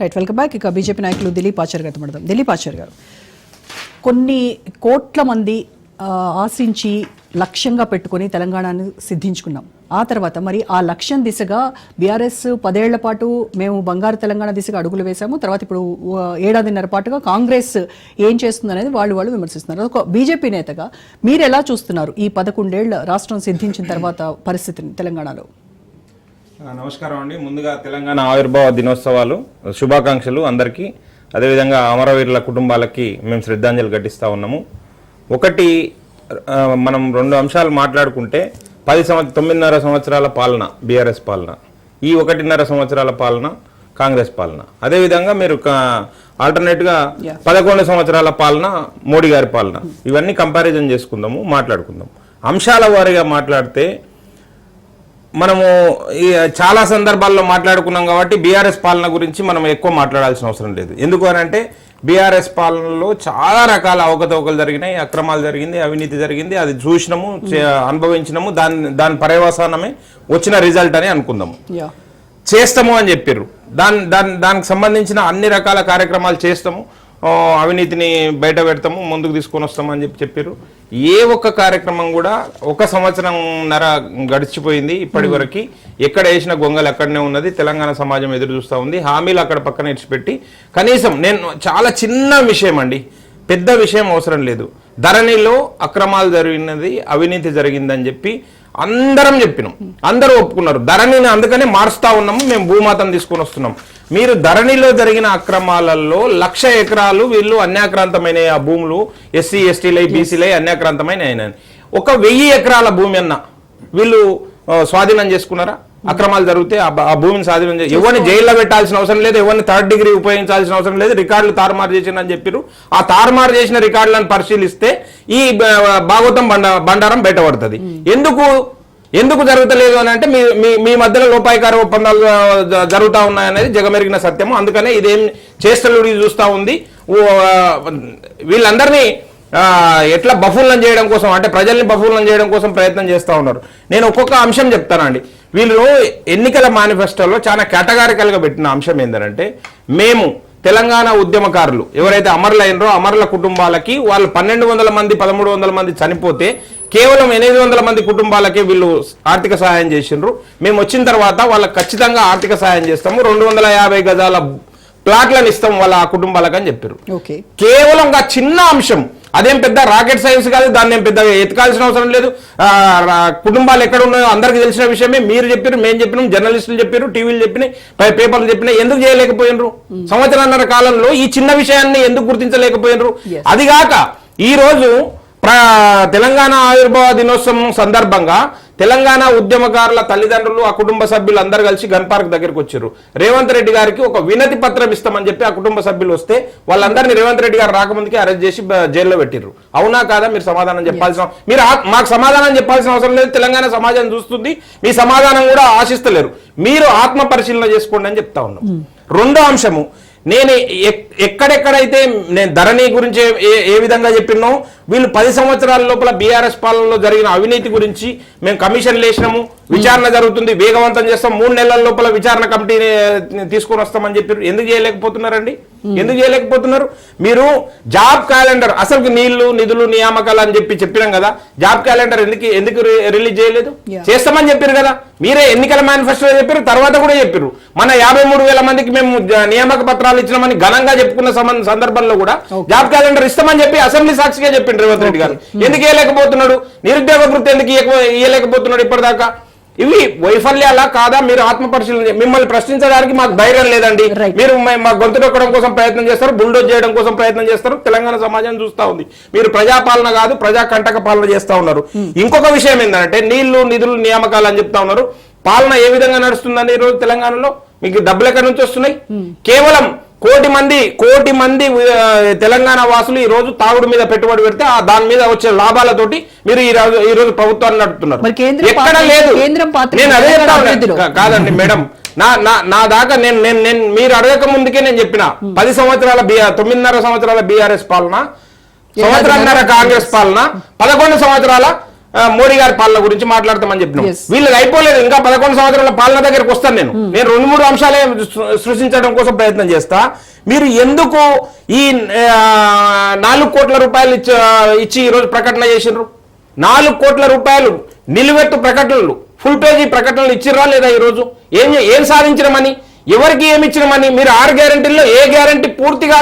Right, welcome back. ఇక BJP నాయకులు దిలీప్ ఆచార్ గారితో మాట్లాడదాం. దిలీప్ ఆచార్ గారు, కొన్ని కోట్ల మంది ఆశించి లక్ష్యంగా పెట్టుకొని తెలంగాణను సిద్ధించుకున్నాం. ఆ తర్వాత మరి ఆ లక్ష్యం దిశగా బీఆర్ఎస్ 10 ఏళ్ల పాటు మేము బంగారు తెలంగాణ దిశగా అడుగులు వేశాము. తర్వాత ఇప్పుడు 7.5 పాటుగా కాంగ్రెస్ ఏం చేస్తుంది అనేది వాళ్ళు విమర్శిస్తున్నారు. ఒక బీజేపీ నేతగా మీరు ఎలా చూస్తున్నారు ఈ 11 ఏళ్ల రాష్ట్రం సిద్ధించిన తర్వాత పరిస్థితిని తెలంగాణలో? నమస్కారం అండి. ముందుగా తెలంగాణ ఆవిర్భావ దినోత్సవాలు శుభాకాంక్షలు అందరికీ. అదేవిధంగా అమరవీరుల కుటుంబాలకి మేము శ్రద్ధాంజలి ఘటిస్తూ ఉన్నాము. ఒకటి, మనం 2 అంశాలు మాట్లాడుకుంటే 9.5 సంవత్సరాల పాలన బీఆర్ఎస్ పాలన, ఈ 1.5 సంవత్సరాల పాలన కాంగ్రెస్ పాలన. అదేవిధంగా మీరు ఆల్టర్నేట్గా 11 సంవత్సరాల పాలన మోడీ గారి పాలన. ఇవన్నీ కంపారిజన్ చేసుకుందాము, మాట్లాడుకుందాం. అంశాల వారీగా మాట్లాడితే మనము చాలా సందర్భాల్లో మాట్లాడుకున్నాం కాబట్టి బీఆర్ఎస్ పాలన గురించి మనం ఎక్కువ మాట్లాడాల్సిన అవసరం లేదు. ఎందుకు అని అంటే బీఆర్ఎస్ పాలనలో చాలా రకాల అవకతవకలు జరిగినాయి, అక్రమాలు జరిగింది, అవినీతి జరిగింది. అది చూసినాము, అనుభవించినాము. దాని పర్యవసానమే వచ్చిన రిజల్ట్ అని అనుకుందాము. చేస్తాము అని చెప్పారు. దానికి సంబంధించిన అన్ని రకాల కార్యక్రమాలు చేస్తాము, అవినీతిని బయట పెడతాము, ముందుకు తీసుకొని వస్తాము అని చెప్పారు. ఏ ఒక్క కార్యక్రమం కూడా 1 సంవత్సరంన్నర గడిచిపోయింది ఇప్పటి వరకు. ఎక్కడ వేసిన గొంగలు అక్కడనే ఉన్నది. తెలంగాణ సమాజం ఎదురు చూస్తూ ఉంది. హామీలు అక్కడ పక్కన ఇచ్చిపెట్టి కనీసం నేను చాలా చిన్న విషయం అండి, పెద్ద విషయం అవసరం లేదు. ధరణిలో అక్రమాలు జరిగినది, అవినీతి జరిగిందని చెప్పి అందరం చెప్పినాం, అందరూ ఒప్పుకున్నారు. ధరణిని అందుకనే మారుస్తా ఉన్నాము, మేము భూమాతను తీసుకొని వస్తున్నాం. మీరు ధరణిలో జరిగిన అక్రమాలలో 1,00,000 ఎకరాలు వీళ్ళు అన్యాక్రాంతమైన ఆ భూములు ఎస్సీ ఎస్టీలై బీసీలై అన్యాక్రాంతమైన అయినాయి. 1,000 ఎకరాల భూమి అన్న వీళ్ళు స్వాధీనం చేసుకున్నారా? అక్రమాలు జరిగితే ఆ భూమిని స్వాధీనం చేసి ఎవరిని జైల్లో పెట్టాల్సిన అవసరం లేదు, ఎవరిని 3rd డిగ్రీ ఉపయోగించాల్సిన అవసరం లేదు. రికార్డులు తారుమారు చేసిందని చెప్పారు. ఆ తారుమారు చేసిన రికార్డులను పరిశీలిస్తే ఈ భాగవతం బండారం బయటపడుతుంది. ఎందుకు జరుగుతలేదు అని అంటే మీ మధ్యలో లోపాయికార ఒప్పందాలు జరుగుతూ ఉన్నాయనేది జగమెరిగిన సత్యము. అందుకనే ఇదేం చేష్టలు చూస్తూ ఉంది. వీళ్ళందరినీ ఎట్లా బఫూలను చేయడం కోసం, అంటే ప్రజల్ని బఫూలను చేయడం కోసం ప్రయత్నం చేస్తూ ఉన్నారు. నేను ఒక్కొక్క అంశం చెప్తానండి. వీళ్ళు ఎన్నికల మేనిఫెస్టోలో చాలా కేటగారికల్గా పెట్టిన అంశం ఏంటంటే, మేము తెలంగాణ ఉద్యమకారులు ఎవరైతే అమరులైనరో అమరుల కుటుంబాలకి వాళ్ళు 1,200 మంది 1,300 మంది చనిపోతే కేవలం 800 మంది కుటుంబాలకే వీళ్ళు ఆర్థిక సహాయం చేసిండ్రు. మేము వచ్చిన తర్వాత వాళ్ళకి ఖచ్చితంగా ఆర్థిక సహాయం చేస్తాము, 250 గజాల ప్లాట్లను ఇస్తాం వాళ్ళ ఆ కుటుంబాలకు అని చెప్పారు. కేవలం చిన్న అంశం, అదేం పెద్ద రాకెట్ సైన్స్ కాదు, దాన్ని ఏం పెద్ద ఎత్తుకాల్సిన అవసరం లేదు. కుటుంబాలు ఎక్కడ ఉన్నాయో అందరికి తెలిసిన విషయమే. మీరు చెప్పారు, మేము చెప్పినాం, జర్నలిస్టులు చెప్పారు, టీవీలు చెప్పినాయి, పేపర్లు చెప్పినాయి. ఎందుకు చేయలేకపోయినరు? సంవత్సరాన్నర కాలంలో ఈ చిన్న విషయాన్ని ఎందుకు గుర్తించలేకపోయినరు? అదిగాక ఈరోజు తెలంగాణ ఆవిర్భావ దినోత్సవం సందర్భంగా తెలంగాణ ఉద్యమకారుల తల్లిదండ్రులు ఆ కుటుంబ సభ్యులు అందరు కలిసి గన్ పార్క్ దగ్గరికి వచ్చారు. రేవంత్ రెడ్డి గారికి ఒక వినతి పత్రం ఇస్తామని చెప్పి ఆ కుటుంబ సభ్యులు వస్తే వాళ్ళందరినీ రేవంత్ రెడ్డి గారు రాకముందుకే అరెస్ట్ చేసి జైల్లో పెట్టిర్రు. అవునా కాదా? మీరు సమాధానం చెప్పాల్సిన, మీరు మాకు సమాధానం చెప్పాల్సిన అవసరం లేదు. తెలంగాణ సమాజం చూస్తుంది, మీ సమాధానం కూడా ఆశిస్తలేరు. మీరు ఆత్మ పరిశీలన చేసుకోండి అని చెప్తా ఉన్నాం. రెండో అంశము, నేను ఎక్కడెక్కడైతే నేను ధరణి గురించి ఏ విధంగా చెప్పినో, వీళ్ళు 10 సంవత్సరాల లోపల బీఆర్ఎస్ పాలనలో జరిగిన అవినీతి గురించి మేము కమిషన్లు వేసినాము, విచారణ జరుగుతుంది, వేగవంతం చేస్తాం, 3 నెలల లోపల విచారణ కమిటీని తీసుకొని వస్తామని చెప్పారు. ఎందుకు చేయలేకపోతున్నారండి? ఎందుకు చేయలేకపోతున్నారు? మీరు జాబ్ క్యాలెండర్, అసలు నీళ్లు నిధులు నియామకాలు అని చెప్పినాం కదా, జాబ్ క్యాలెండర్ ఎందుకు రిలీజ్ చేయలేదు? చేస్తామని చెప్పారు కదా, మీరే ఎన్నికల మేనిఫెస్టోలో చెప్పారు, తర్వాత కూడా చెప్పారు. మన 53,000 మందికి మేము నియామక పత్రాలు ఇచ్చినామని ఘనంగా చెప్పుకున్న సందర్భంలో కూడా జాబ్ క్యాలెండర్ ఇస్తామని చెప్పి అసెంబ్లీ సాక్షిగా చెప్పిండు రేవంత్ రెడ్డి గారు. ఎందుకు ఇవ్వలేకపోతున్నాడు? నిరుద్యోగ వృత్తి ఎందుకు ఇవ్వలేకపోతున్నాడు ఇప్పటిదాకా? ఇవి వైఫల్యాలా కాదా? మీరు ఆత్మ పరిశీలన, మిమ్మల్ని ప్రశ్నించడానికి మాకు ధైర్యం లేదండి. మీరు మా గొంతు నొక్కడం కోసం ప్రయత్నం చేస్తారు, బుల్డోజ్ చేయడం కోసం ప్రయత్నం చేస్తారు. తెలంగాణ సమాజం చూస్తూ ఉంది. మీరు ప్రజాపాలన కాదు, ప్రజా కంటక పాలన చేస్తా ఉన్నారు. ఇంకొక విషయం ఏంటంటే, నీళ్లు నిధులు నియామకాలు అని చెప్తా ఉన్నారు. పాలన ఏ విధంగా నడుస్తుందని ఈ రోజు తెలంగాణలో మీకు డబ్బులు ఎక్కడి నుంచి వస్తున్నాయి? కేవలం 1,00,000 మంది తెలంగాణ వాసులు ఈ రోజు తాగుడు మీద పెట్టుబడి పెడితే దాని మీద వచ్చే లాభాలతోటి మీరు ఈ రోజు ప్రభుత్వాన్ని నడుపుతున్నారు. ఎక్కడ లేదు. నేను అదే కాదండి మేడం, నా దాకా నేను మీరు అడగక ముందుకే నేను చెప్పిన 9.5 సంవత్సరాల బీఆర్ఎస్ పాలన, సంవత్సరాన్నర కాంగ్రెస్ పాలన, 11 సంవత్సరాల మోడీ గారి పాలన గురించి మాట్లాడతామని చెప్పినాం. Yes. వీళ్ళకి అయిపోలేదు, ఇంకా 11 సంవత్సరాల పాలన దగ్గరికి వస్తాను నేను 2-3 అంశాలే సృష్టించడం కోసం ప్రయత్నం చేస్తా. మీరు ఎందుకు ఈ 4 కోట్ల రూపాయలు ఇచ్చి ఈరోజు ప్రకటన చేసినారు? 4 కోట్ల రూపాయలు నిలువెత్తు ప్రకటనలు, ఫుల్ పేజీ ప్రకటనలు ఇచ్చిర్రా లేదా? ఈరోజు ఏం సాధించడమని, ఎవరికి ఏమి ఇచ్చినామని? మీరు 6 గ్యారెంటీల్లో ఏ గ్యారెంటీ పూర్తిగా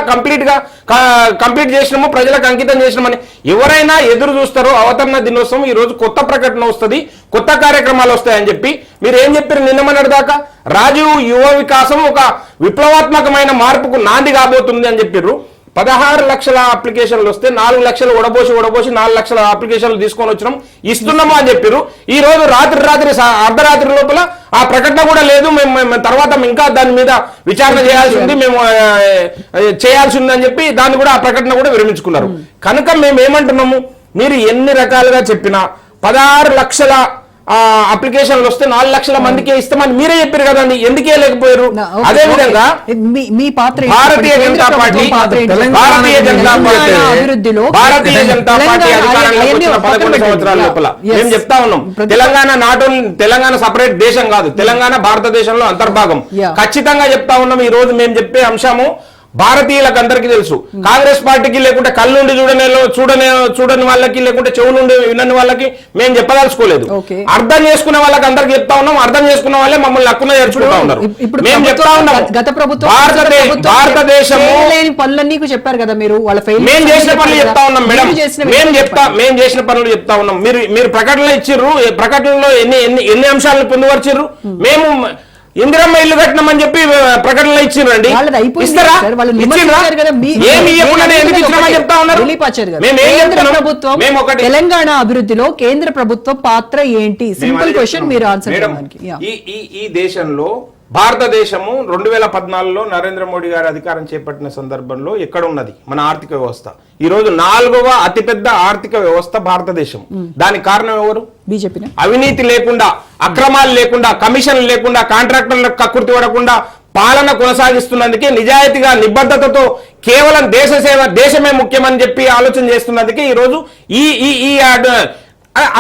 కంప్లీట్ చేసినామో, ప్రజలకు అంకితం చేసినామని ఎవరైనా ఎదురు చూస్తారో? అవతరణ దినోత్సవం ఈ రోజు కొత్త ప్రకటన వస్తుంది, కొత్త కార్యక్రమాలు వస్తాయని చెప్పి మీరు ఏం చెప్పారు నిన్నమన్నటి దాకా? రాజీవ్ యువ వికాసం ఒక విప్లవాత్మకమైన మార్పుకు నాంది కాబోతుంది అని చెప్పారు. 16 లక్షల అప్లికేషన్లు వస్తే 4 లక్షలు ఒడబోసి 4 లక్షల అప్లికేషన్లు తీసుకొని వచ్చినాం, ఇస్తున్నాము అని చెప్పారు. ఈ రోజు రాత్రి అర్ధరాత్రి లోపల ఆ ప్రకటన కూడా లేదు. మేము తర్వాత ఇంకా దాని మీద విచారణ చేయాల్సి ఉంది, మేము చేయాల్సి ఉంది అని చెప్పి దాన్ని కూడా ఆ ప్రకటన కూడా విరమించుకున్నారు. కనుక మేము ఏమంటున్నాము, మీరు ఎన్ని రకాలుగా చెప్పినా 16 లక్షల అప్లికేషన్లు వస్తే 4 లక్షల మందికే ఇస్తామని మీరే చెప్పారు కదండి, ఎందుకే లేకపోయారు? అదే విధంగా మీ పాత్ర భారతీయ జనతా పార్టీ అధికారంలోకి వచ్చిన 11 సంవత్సరాల లోపల మేము చెప్తా ఉన్నాం, తెలంగాణ సపరేట్ దేశం కాదు, తెలంగాణ భారతదేశంలో అంతర్భాగం. ఖచ్చితంగా చెప్తా ఉన్నాం. ఈ రోజు మేము చెప్పే అంశము భారతీయులకు అందరికీ తెలుసు. కాంగ్రెస్ పార్టీకి లేకుంటే కళ్ళుండి చూడని వాళ్ళకి, లేకుంటే చెవులుండి వినని వాళ్ళకి మేము చెప్పదలుచుకోలేదు. అర్థం చేసుకునే వాళ్ళకి అందరికి చెప్తా ఉన్నాం. అర్థం చేసుకున్న వాళ్ళే మమ్మల్ని హక్కున చేర్చుకుంటా ఉన్నారు. మేము చెప్తా ఉన్నాం, గత ప్రభుత్వం భారతదేశము పనులన్నీ చెప్పారు కదా మీరు, వాళ్ళ మేము చేసిన పనులు చెప్తా ఉన్నాం మేడం, మేము చేసిన పనులు చెప్తా ఉన్నాం. మీరు ప్రకటనలు ఇచ్చిర్రు, ప్రకటనలో ఎన్ని అంశాలను పొందుపరిచిర్రు? మేము ఇందిరమ్మ ఇల్లు కట్టినామని చెప్పి ప్రకటనలు ఇచ్చిరండి, ఇస్తారా? తెలంగాణ అభివృద్ధిలో కేంద్ర ప్రభుత్వం పాత్ర ఏంటి? సింపుల్ క్వశ్చన్, మీరు ఆన్సర్ చేయడానికి. ఈ దేశంలో భారతదేశము 2014లో నరేంద్ర మోడీ గారు అధికారం చేపట్టిన సందర్భంలో ఎక్కడ ఉన్నది మన ఆర్థిక వ్యవస్థ? ఈ రోజు 4వ అతిపెద్ద ఆర్థిక వ్యవస్థ భారతదేశం. దానికి కారణం ఎవరు? బీజేపీ. అవినీతి లేకుండా, అక్రమాలు లేకుండా, కమిషన్లు లేకుండా, కాంట్రాక్టర్లకు కక్కుర్తి పడకుండా పాలన కొనసాగిస్తున్నందుకే, నిజాయితీగా నిబద్ధతతో కేవలం దేశమే ముఖ్యమని చెప్పి ఆలోచన చేస్తున్నందుకే ఈరోజు ఈ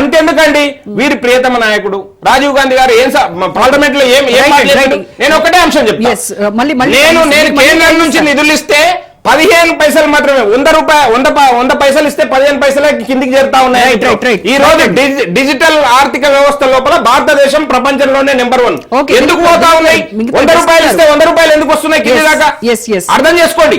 అంతెందుకండి, వీరి ప్రియతమ నాయకుడు రాజీవ్ గాంధీ గారు పార్లమెంట్ లో నేను ఒకటే అంశం చెప్తాను. నేను కేంద్రం నుంచి నిధులు ఇస్తే 15 పైసలు మాత్రమే, 100 పైసలు ఇస్తే 15 పైసలే కిందికి చేరుతా ఉన్నాయి. ఈ రోజు డిజిటల్ ఆర్థిక వ్యవస్థ లోపల భారతదేశం ప్రపంచంలోనే నెంబర్ 1. ఎందుకు పోతా ఉన్నాయి? 100 రూపాయలు ఇస్తే 100 రూపాయలు ఎందుకు వస్తున్నాయి కింది దాకా? అర్థం చేసుకోండి.